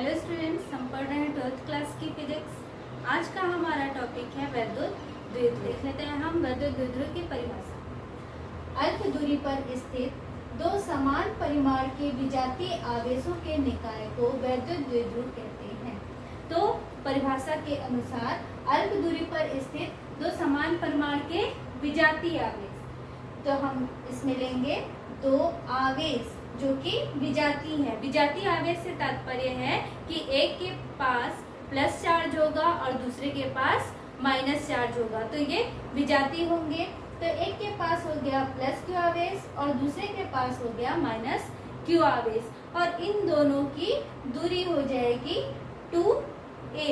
Hello students, हम पढ़ रहे हैं 12th क्लास की फिजिक्स। आज का हमारा टॉपिक है वैद्युत द्विध्रुव। देख लेते हैं हम वैद्युत द्विध्रुव की परिभाषा। अल्प दूरी पर स्थित दो समान परिमाण के विजातीय आवेशों के निकाय को वैद्युत द्विध्रुव कहते हैं। तो परिभाषा के अनुसार अल्प दूरी पर स्थित दो समान परिमाण के विजातीय आवेश, तो हम इसमें लेंगे दो आवेश जो कि विजातीय है। विजातीय आवेश से तात्पर्य है कि एक के पास प्लस चार्ज होगा और दूसरे के पास माइनस चार्ज होगा, तो ये विजातीय होंगे। तो एक के पास हो गया प्लस क्यू आवेश और दूसरे के पास हो गया माइनस क्यू आवेश, और इन दोनों की दूरी हो जाएगी 2a।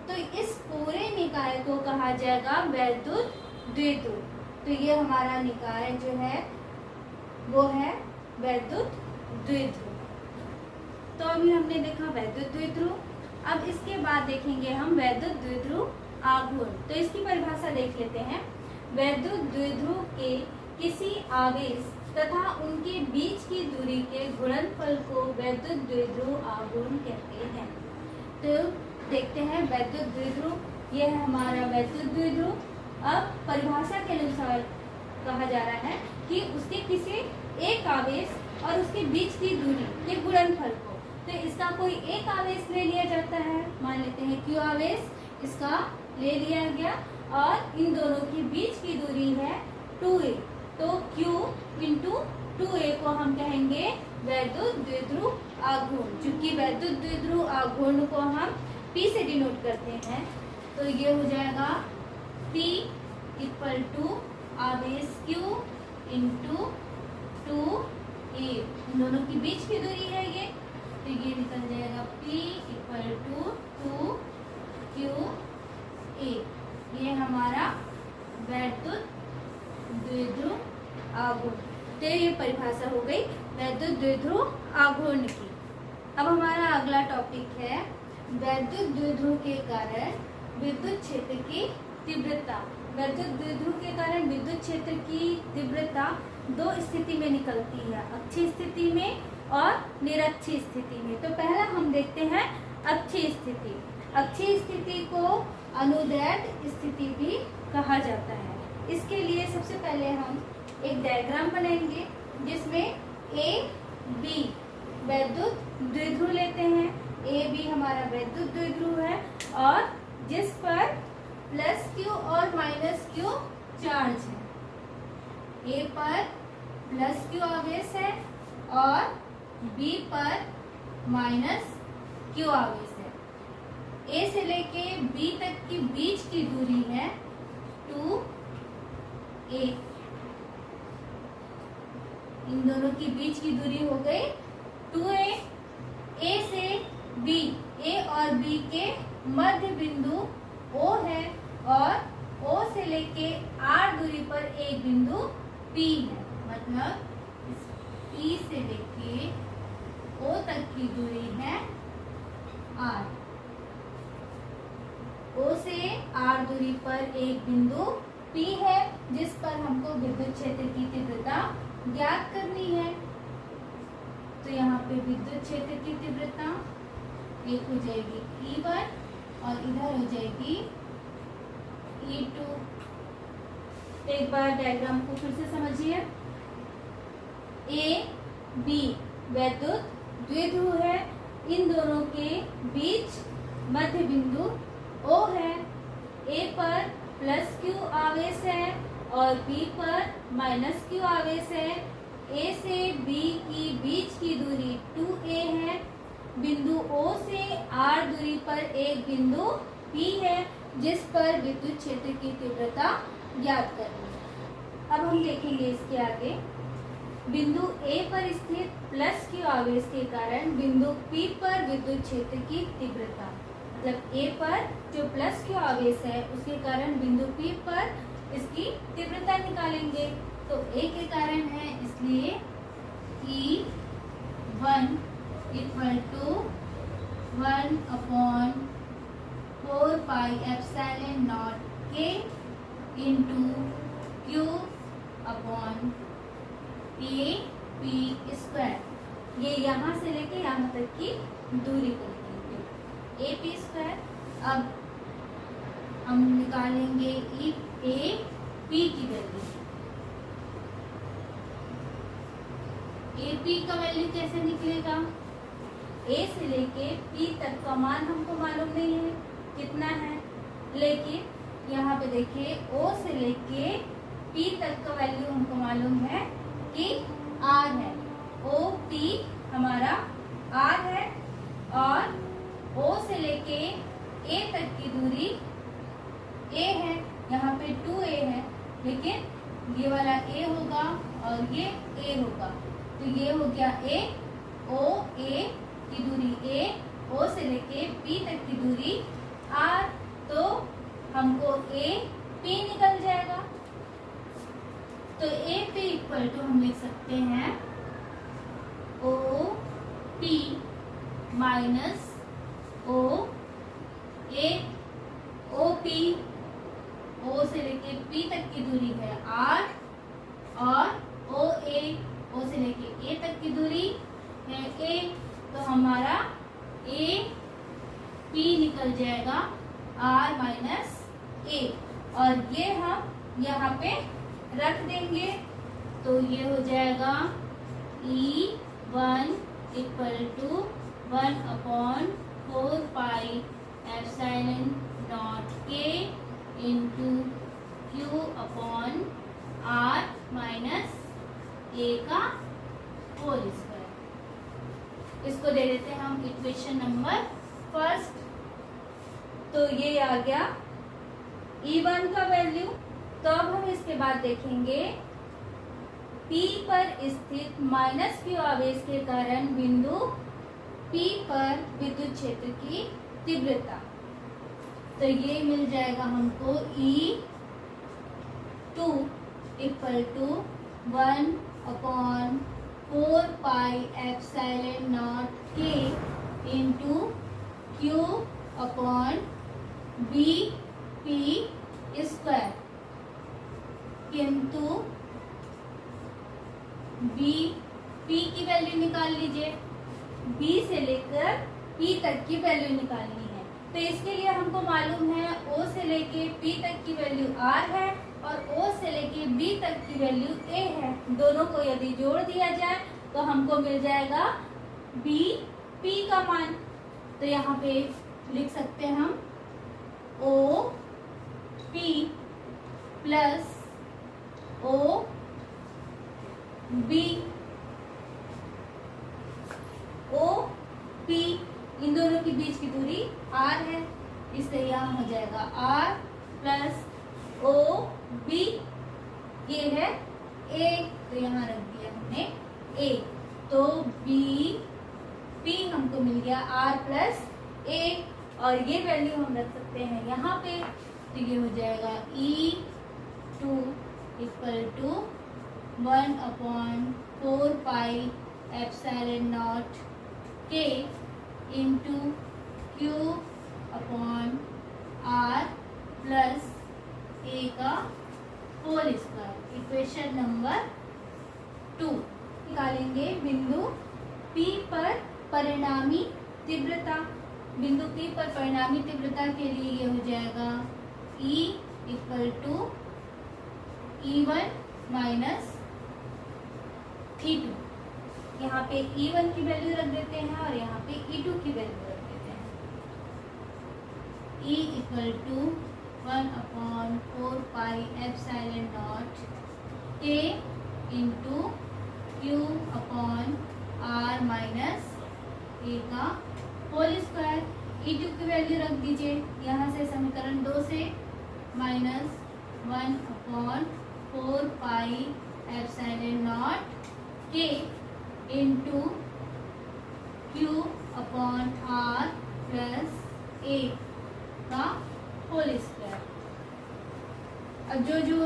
तो इस पूरे निकाय को कहा जाएगा वैद्युत द्विध्रुव। तो ये हमारा निकाय जो है वो है वैद्युत द्विध्रुव। तो अभी हमने देखा वैद्युत द्विध्रुव। अब इसके बाद देखेंगे हम वैद्युत द्विध्रुव आघूर्ण। तो इसकी परिभाषा देख लेते हैं। वैद्युत द्विध्रुव के किसी आवेश तथा उनके बीच की दूरी के गुणनफल को वैद्युत द्विध्रुव आघूर्ण कहते हैं। तो देखते हैं वैद्युत द्विध्रुव, यह है हमारा वैद्युत द्विध्रुव। अब परिभाषा के अनुसार कहा जा रहा है कि उसके किसी एक आवेश और उसके बीच की दूरी के गुणनफल को, तो इसका कोई एक आवेश ले लिया जाता है, मान लेते हैं क्यू आवेश, इसका ले लिया गया और इन दोनों के बीच की दूरी है 2a। तो q इंटू 2a को हम कहेंगे वैद्युत द्विध्रुव आघूर्ण। चूंकि वैद्युत द्विध्रुव आघूर्ण को हम p से डिनोट करते हैं, तो ये हो जाएगा p इक्वल टू आवेश q इंटू 2a। इन दोनों के बीच की दूरी है ये, तो ये निकल जाएगा p इक्वल टू 2qa। ये हमारा वैद्युत द्विध्रुव आघूर्ण। तो ये परिभाषा हो गई वैद्युत द्विध्रुव आघूर्ण की। अब हमारा अगला टॉपिक है वैद्युत द्विध्रुव के कारण विद्युत क्षेत्र की तीव्रता। वैद्युत द्विध्रुव के कारण विद्युत क्षेत्र की तीव्रता दो स्थिति में निकलती है, अक्षीय स्थिति में और निरक्षीय स्थिति में। तो पहला हम देखते हैं अक्षीय स्थिति। अक्षीय स्थिति को अनुदैर्ध्य स्थिति भी कहा जाता है। इसके लिए सबसे पहले हम एक डायग्राम बनाएंगे जिसमें ए बी वैद्युत द्विध्रुव लेते हैं। ए बी हमारा वैद्युत द्विध्रुव है और जिस पर प्लस क्यू और माइनस क्यू चार्ज है। ए पर प्लस क्यू आवेश है और बी पर माइनस क्यू आवेश है। ए से लेके बी तक की बीच की दूरी है 2a। इन दोनों की बीच की दूरी हो गई 2a। ए से बी, ए और बी के मध्य बिंदु O है और O से लेके R दूरी पर एक बिंदु P है। मतलब इस P से लेके O तक की दूरी है R। O से R दूरी पर एक बिंदु P है जिस पर हमको विद्युत क्षेत्र की तीव्रता ज्ञात करनी है। तो यहाँ पे विद्युत क्षेत्र की तीव्रता एक हो जाएगी E1 और इधर हो जाएगी E2। एक बार डायग्राम को फिर से समझिए। ए बी वैद्युत द्विध्रुव है, इन दोनों के बीच मध्य बिंदु O है। ए पर प्लस क्यू आवेश है और बी पर माइनस क्यू आवेश है। ए से बी की बीच की दूरी 2a है। बिंदु O से R दूरी पर एक बिंदु P है जिस पर विद्युत क्षेत्र की तीव्रता ज्ञात करनी है। अब हम देखेंगे इसके आगे। बिंदु A पर स्थित प्लस क्यू आवेश के कारण बिंदु P पर विद्युत क्षेत्र की तीव्रता, मतलब A पर जो प्लस क्यू आवेश है उसके कारण बिंदु P पर इसकी तीव्रता निकालेंगे। तो A के कारण है इसलिए E1 equal to 1/4 pi epsilon not K into Q upon A P square. ये यहाँ से लेके यहाँ तक की दूरी को लिखेंगे ए पी स्क्वायर। अब हम निकालेंगे ए पी की वैल्यू। ए पी का वैल्यू कैसे निकलेगा? ए से लेके पी तक का मान हमको मालूम नहीं है कितना है, लेकिन यहाँ पे देखिए ओ से लेके पी तक का वैल्यू हमको मालूम है कि आर है। ओ पी हमारा आर है और ओ से लेके ए तक की दूरी ए है। यहाँ पे 2a है, लेकिन ये वाला a होगा और ये a होगा, तो ये हो गया a। ओ ए की दूरी a, ओ से लेके p तक की दूरी r, तो हमको a p निकल जाएगा। तो ए पी इक्वल टू हम लिख सकते हैं ओ पी माइनस ओ ए। ओ पी, ओ से लेके पी तक की दूरी है आर, और ओ ए, ओ से लेके ए तक की दूरी है ए, तो हमारा ए पी निकल जाएगा आर माइनस ए, और ये हम यहाँ पे रख देंगे। तो ये हो जाएगा E1 equal to 1/4 pi epsilon not के into Q upon R minus A का होल स्क्वायर। इसको दे देते हैं हम इक्वेशन नंबर फर्स्ट। तो ये आ गया E1 का वैल्यू। तो अब हम इसके बाद देखेंगे P पर स्थित -q आवेश के कारण बिंदु P पर विद्युत क्षेत्र की तीव्रता। तो ये मिल जाएगा हमको E2 equal to 1/4 pi epsilon not के into Q upon B P square, किंतु बी पी की वैल्यू निकाल लीजिए। बी से लेकर पी तक की वैल्यू निकालनी है, तो इसके लिए हमको मालूम है ओ से लेके पी तक की वैल्यू आर है और ओ से लेके बी तक की वैल्यू ए है। दोनों को यदि जोड़ दिया जाए तो हमको मिल जाएगा बी पी का मान। तो यहाँ पे लिख सकते हैं हम O P plus O B. O P इन दोनों के बीच की दूरी आर है, इसलिए यहाँ हो जाएगा आर प्लस ओ बी। ये है ए, तो यहाँ रख दिया हमने ए। तो बी पी हमको मिल गया आर प्लस ए, और ये वैल्यू हम रख सकते हैं यहाँ पे। तो ये हो जाएगा E2 equal to 1/4 pi epsilon not के into Q upon R plus A का होल स्क्वायर। इक्वेशन नंबर 2 निकालेंगे बिंदु P पर परिणामी तीव्रता। बिंदु P पर परिणामी तीव्रता के लिए ये हो जाएगा E equal to E1 minus E2। यहाँ पे E1 की वैल्यू रख देते हैं और यहाँ पे E2 की वैल्यू रख देते हैं। E equal to 1/4 pi epsilon not के into Q upon R minus A का होल स्क्वायर। E2 की वैल्यू रख दीजिए यहाँ से समीकरण 2 से, माइनस 1/4 पाई एप्सिलॉन नॉट के into Q upon R plus A का होल स्क्वायर। अब जो जो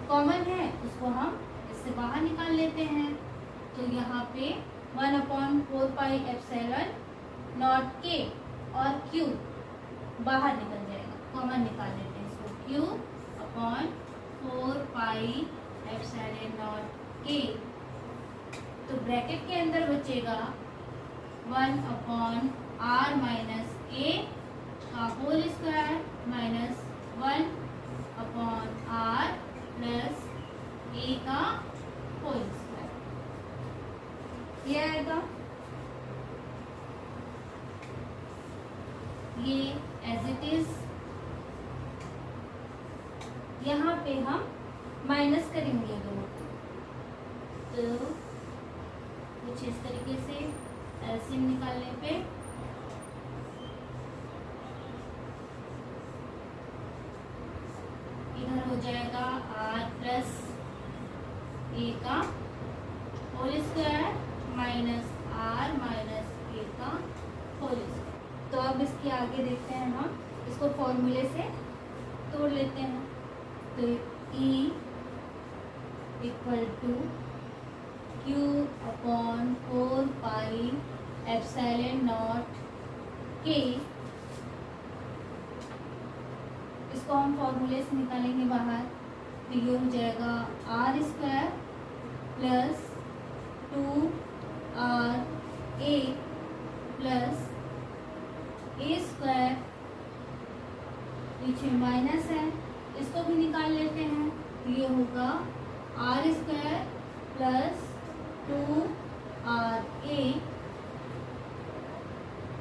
कॉमन है उसको हम इससे बाहर निकाल लेते हैं। तो यहाँ पे 1/4 पाई एप्सिलॉन नॉट के और Q बाहर निकल जाएगा, कॉमन निकाल लेते हैं इसको। Q upon 4 pi epsilon not के तो ब्रैकेट के अंदर बचेगा 1 अपॉन आर माइनस ए का whole square minus 1 upon R plus A का होल स्क्वायर। ये आएगा, ये एज इट इज। यहाँ पे हम माइनस करेंगे दोनों, तो कुछ इस तरीके से एलसीएम निकालने पे इधर हो जाएगा आर प्लस ए का whole square minus R minus A का होल स्क्वायर। तो अब इसके आगे देखते हैं, हम इसको फॉर्मूले से तोड़ लेते हैं। तो E equal to Q upon 4 pi epsilon not K, इसको हम फॉर्मूले से निकालेंगे बाहर। तो ये हो जाएगा R square plus 2 R A plus A square, पीछे माइनस है, इसको भी निकाल लेते हैं। ये होगा R square plus 2 R A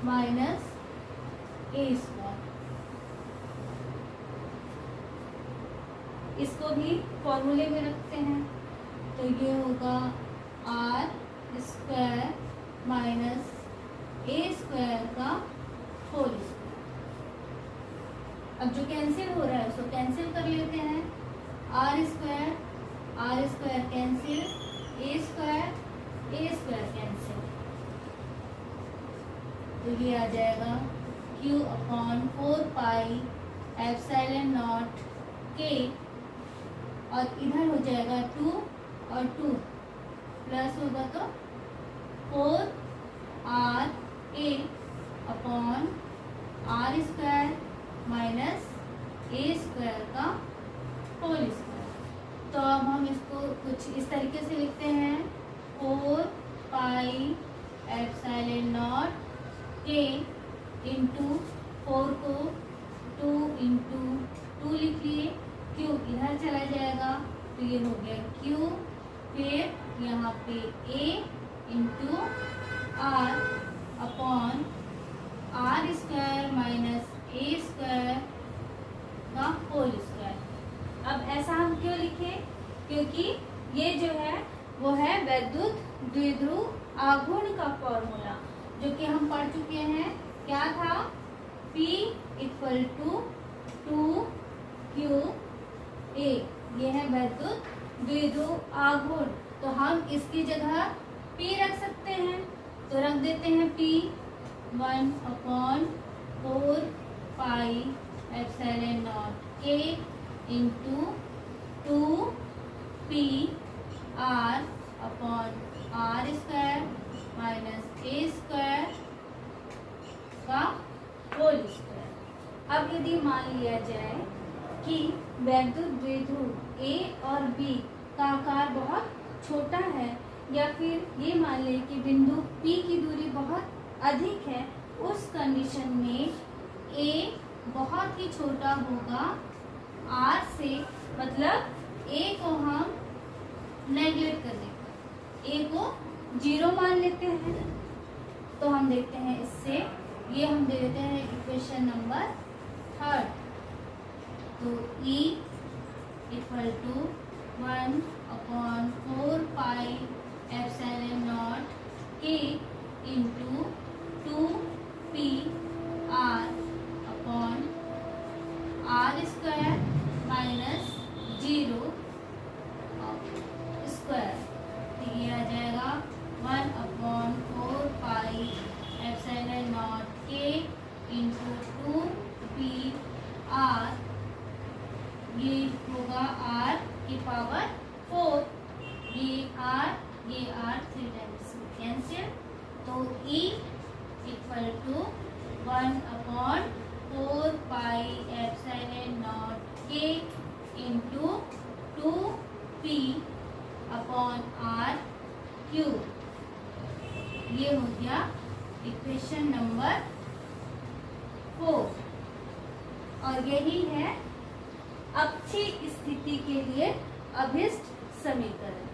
minus A square, इसको भी फॉर्मूले में रखते हैं। तो ये होगा R square minus A square का होल स्क्वायर। अब जो कैंसिल हो रहा है उसको कैंसिल कर लेते हैं। R square cancel, A square cancel, तो ये आ जाएगा Q upon 4 pi epsilon not K, और इधर हो जाएगा 2 और 2 प्लस होगा तो 4 R A upon R square minus A square का होल स्क्वायर। तो अब हम इसको कुछ इस तरीके से लिखते हैं, 4 पाई एप्सिलॉन नॉट के इंटू 4 को 2 इंटू 2 लिख लिए, क्यू इधर चला जाएगा तो ये हो गया क्यू, फिर यहाँ पे A into R upon R square minus A square का होल स्क्वायर। अब ऐसा हम क्यों लिखे? क्योंकि ये जो है वो है वैद्युत द्विध्रुव आघूर्ण का फॉर्मूला, जो कि हम पढ़ चुके हैं। क्या था? P equal to 2Q A, ये है वैद्युत द्विध्रुव आघूर्ण। तो हम इसकी जगह P रख सकते हैं, तो रख देते हैं P 1 upon 4 pi epsilon not K into 2P R upon R square minus A square का होल स्क्वायर। अब यदि मान लिया जाए कि वैद्युत द्विध्रुव A और B का आकार बहुत छोटा है, या फिर ये मान लें कि बिंदु P की दूरी बहुत अधिक है, उस कंडीशन में A बहुत ही छोटा होगा R से, मतलब A को हम नेगलेक्ट कर देंगे, A को 0 मान लेते हैं। तो हम देखते हैं इससे, ये हम दे देते हैं इक्वेशन नंबर 3। तो E equal to 1 upon 4 pi epsilon not K into 2P R upon R square minus 0 स्क्वायर, तो ये आ जाएगा 1 upon 4 pi epsilon not K into 2P R, ये होगा R की पावर 4, ये R 3 टाइम्स कैंसिल। तो E equal to 1 upon 4 pi epsilon not K into 2P upon R Q. ये हो गया इक्वेशन नंबर 4 और यही है अक्षीय स्थिति के लिए अभिष्ट समीकरण।